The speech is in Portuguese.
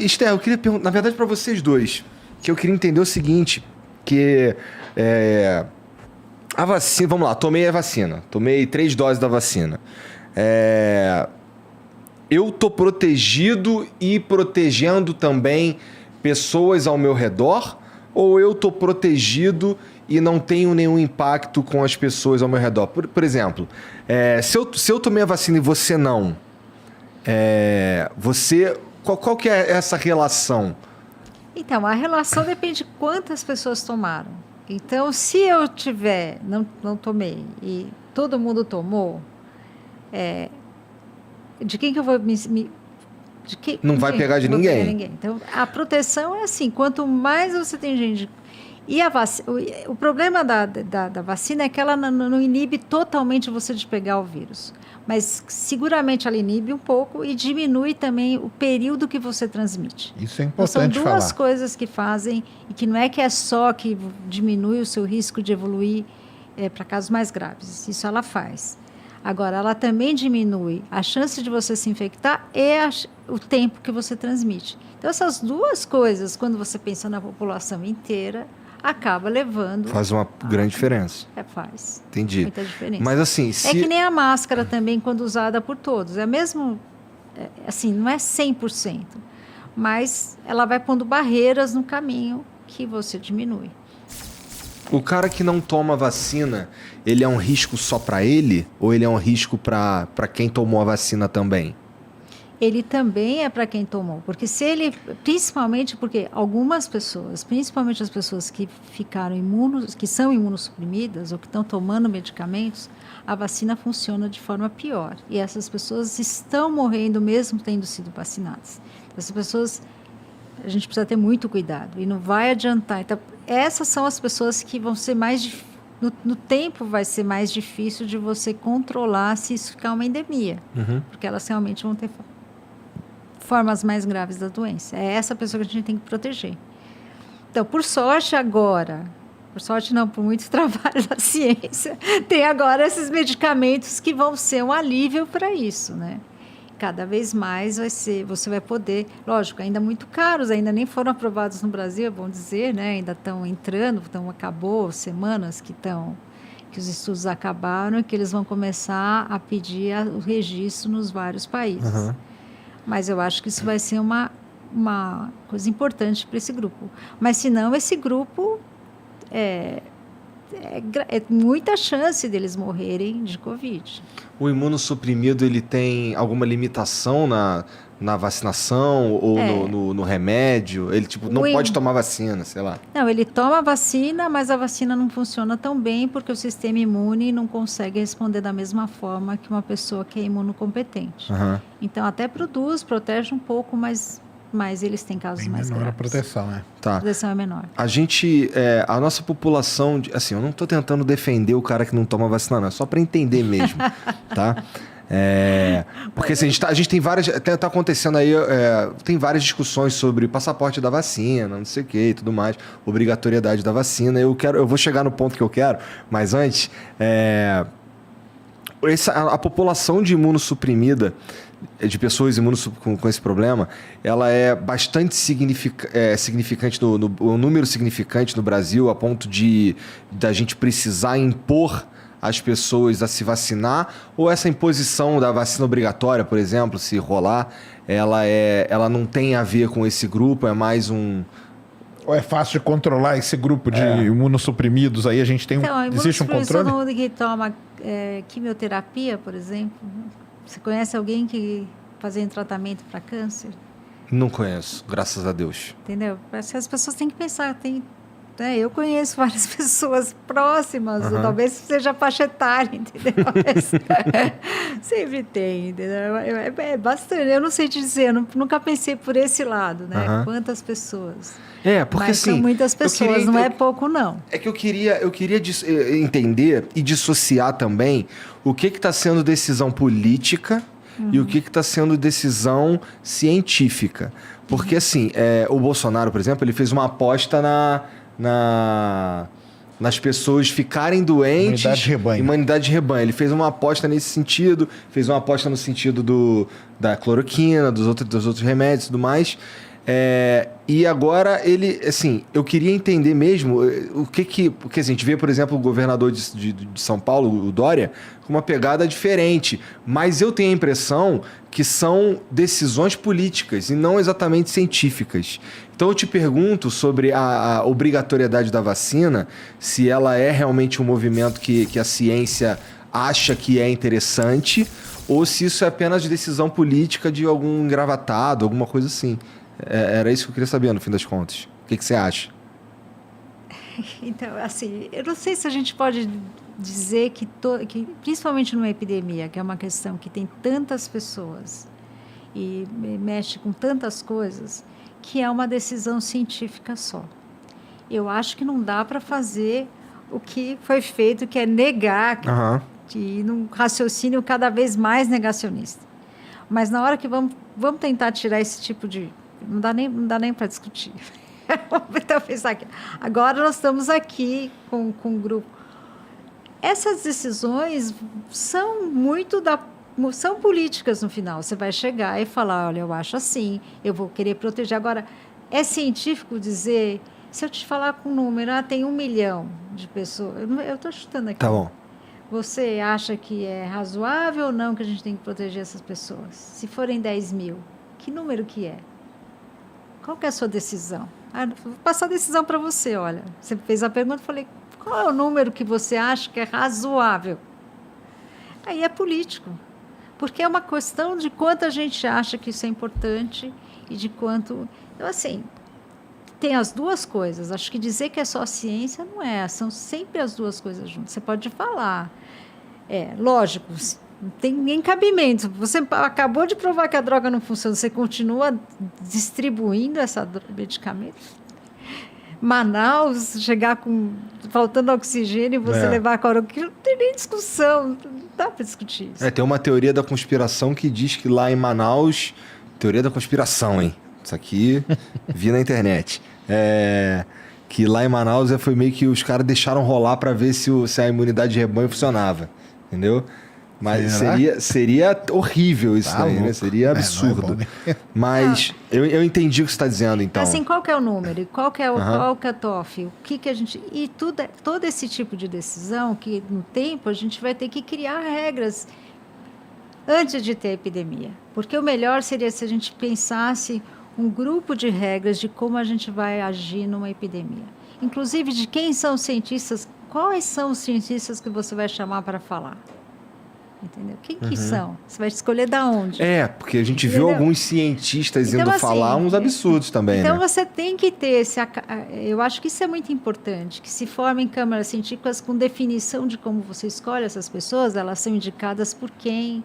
Esther, eu queria perguntar, na verdade, para vocês dois, que eu queria entender o seguinte, que a vacina, vamos lá, tomei a vacina, tomei 3 doses da vacina. Eu tô protegido e protegendo também pessoas ao meu redor, ou eu tô protegido e não tenho nenhum impacto com as pessoas ao meu redor? Por exemplo, se eu tomei a vacina e você não, qual que é essa relação? Então, a relação depende de quantas pessoas tomaram. Então, se eu não tomei e todo mundo tomou, de quem que eu vou Não vai pegar de ninguém. Então, a proteção é assim, quanto mais você tem gente... E o problema da vacina é que ela não inibe totalmente você de pegar o vírus. Mas seguramente ela inibe um pouco e diminui também o período que você transmite. Isso é importante falar. Então, são duas coisas que fazem, e que não é que é só que diminui o seu risco de evoluir para casos mais graves. Isso ela faz. Agora, ela também diminui a chance de você se infectar e o tempo que você transmite. Então, essas duas coisas, quando você pensa na população inteira, acaba levando... Faz uma grande diferença. Faz. Entendi. Muita diferença. Mas assim... É que nem a máscara também, quando usada por todos. É mesmo... assim, não é 100%. Mas ela vai pondo barreiras no caminho que você diminui. O cara que não toma vacina, ele é um risco só para ele? Ou ele é um risco para quem tomou a vacina também? Ele também é para quem tomou, porque principalmente porque algumas pessoas, principalmente as pessoas que que são imunossuprimidas ou que estão tomando medicamentos, a vacina funciona de forma pior. E essas pessoas estão morrendo mesmo tendo sido vacinadas. Essas pessoas, a gente precisa ter muito cuidado e não vai adiantar. Então, essas são as pessoas que vão ser no tempo vai ser mais difícil de você controlar se isso ficar uma endemia, porque elas realmente vão ter formas mais graves da doença. É essa pessoa que a gente tem que proteger. Então, por sorte não, por muito trabalho da ciência, tem agora esses medicamentos que vão ser um alívio para isso, né? Cada vez mais você vai poder, lógico, ainda muito caros, ainda nem foram aprovados no Brasil, é bom dizer, né? Ainda estão entrando, acabou semanas que os estudos acabaram e que eles vão começar a pedir o registro nos vários países. Mas eu acho que isso vai ser uma coisa importante para esse grupo. Mas, se não, esse grupo é muita chance deles morrerem de Covid. O imunossuprimido, ele tem alguma limitação na vacinação ou no remédio? Ele não pode tomar vacina, sei lá. Não, ele toma vacina, mas a vacina não funciona tão bem porque o sistema imune não consegue responder da mesma forma que uma pessoa que é imunocompetente. Então, até protege um pouco, mas eles têm casos mais graves. Menor a proteção, né? Tá. A proteção é menor. A nossa população, assim, eu não estou tentando defender o cara que não toma vacina, não, é só para entender mesmo, tá? Porque assim, a gente tem várias... Tá acontecendo aí... tem várias discussões sobre passaporte da vacina, não sei o que e tudo mais, obrigatoriedade da vacina. Eu vou chegar no ponto que eu quero, mas antes... a população de imunossuprimida, de pessoas com esse problema, ela é bastante significante, um número significante no Brasil, a ponto da gente precisar impor as pessoas a se vacinar, ou essa imposição da vacina obrigatória, por exemplo, se rolar, ela não tem a ver com esse grupo, é mais um... Ou é fácil de controlar esse grupo de imunossuprimidos aí? A gente tem existe um controle? Todo mundo que toma quimioterapia, por exemplo, você conhece alguém que fazia tratamento para câncer? Não conheço, graças a Deus. Entendeu? As pessoas têm que pensar, eu conheço várias pessoas próximas, ou talvez seja faixa etária, entendeu? Sempre tem, entendeu? É bastante, eu não sei te dizer, nunca pensei por esse lado, né? Quantas pessoas. Porque mas assim... são muitas pessoas, não é pouco, não. É que eu queria entender e dissociar também o que está sendo decisão política e o que está sendo decisão científica. Porque, assim, o Bolsonaro, por exemplo, ele fez uma aposta nas pessoas ficarem doentes... Imunidade de rebanho. Ele fez uma aposta nesse sentido, fez uma aposta no sentido da cloroquina, dos outros remédios e tudo mais. E agora ele, assim, eu queria entender mesmo porque assim, a gente vê, por exemplo, o governador de São Paulo, o Dória, com uma pegada diferente, mas eu tenho a impressão que são decisões políticas e não exatamente científicas. Então eu te pergunto sobre a obrigatoriedade da vacina, se ela é realmente um movimento que a ciência acha que é interessante, ou se isso é apenas decisão política de algum engravatado, alguma coisa assim. Era isso que eu queria saber, no fim das contas. O que você acha? Então, assim, eu não sei se a gente pode dizer que principalmente numa epidemia, que é uma questão que tem tantas pessoas e mexe com tantas coisas, que é uma decisão científica só. Eu acho que não dá para fazer o que foi feito, que é negar, e num raciocínio cada vez mais negacionista. Mas na hora que vamos tentar tirar esse tipo de... Não dá nem para discutir. Então, pensar aqui. Agora nós estamos aqui com um grupo. Essas decisões são são políticas no final. Você vai chegar e falar, olha, eu acho assim, eu vou querer proteger. Agora, é científico dizer, se eu te falar com um número, tem 1 milhão de pessoas, eu estou chutando aqui. Tá bom. Você acha que é razoável ou não que a gente tem que proteger essas pessoas? Se forem 10 mil, que número que é? Qual que é a sua decisão? Vou passar a decisão para você, olha. Você fez a pergunta, eu falei, qual é o número que você acha que é razoável? Aí é político. Porque é uma questão de quanto a gente acha que isso é importante e de quanto... Então, assim, tem as duas coisas. Acho que dizer que é só ciência não é. São sempre as duas coisas juntas. Você pode falar. Lógico, não tem encabimento. Você acabou de provar que a droga não funciona. Você continua distribuindo essa medicamento. Manaus, chegar faltando oxigênio e você levar a cloroquina, não tem nem discussão. Não dá para discutir isso. Tem uma teoria da conspiração que diz que lá em Manaus... Teoria da conspiração, hein? Isso aqui vi na internet. Que lá em Manaus foi meio que os caras deixaram rolar para ver se a imunidade de rebanho funcionava. Entendeu? Mas seria horrível isso daí, né? Seria absurdo. Mas eu entendi o que você está dizendo, então. Assim, qual que é o número? Qual que é o cutoff? O que a gente... E todo esse tipo de decisão, que no tempo a gente vai ter que criar regras antes de ter a epidemia. Porque o melhor seria se a gente pensasse um grupo de regras de como a gente vai agir numa epidemia. Inclusive de quem são os cientistas, quais são os cientistas que você vai chamar para falar. Entendeu? Quem que são? Você vai escolher da onde? Porque a gente viu alguns cientistas indo falar uns absurdos também, então, né? você tem que ter eu acho que isso é muito importante, que se formem câmaras científicas com definição de como você escolhe essas pessoas, elas são indicadas por quem,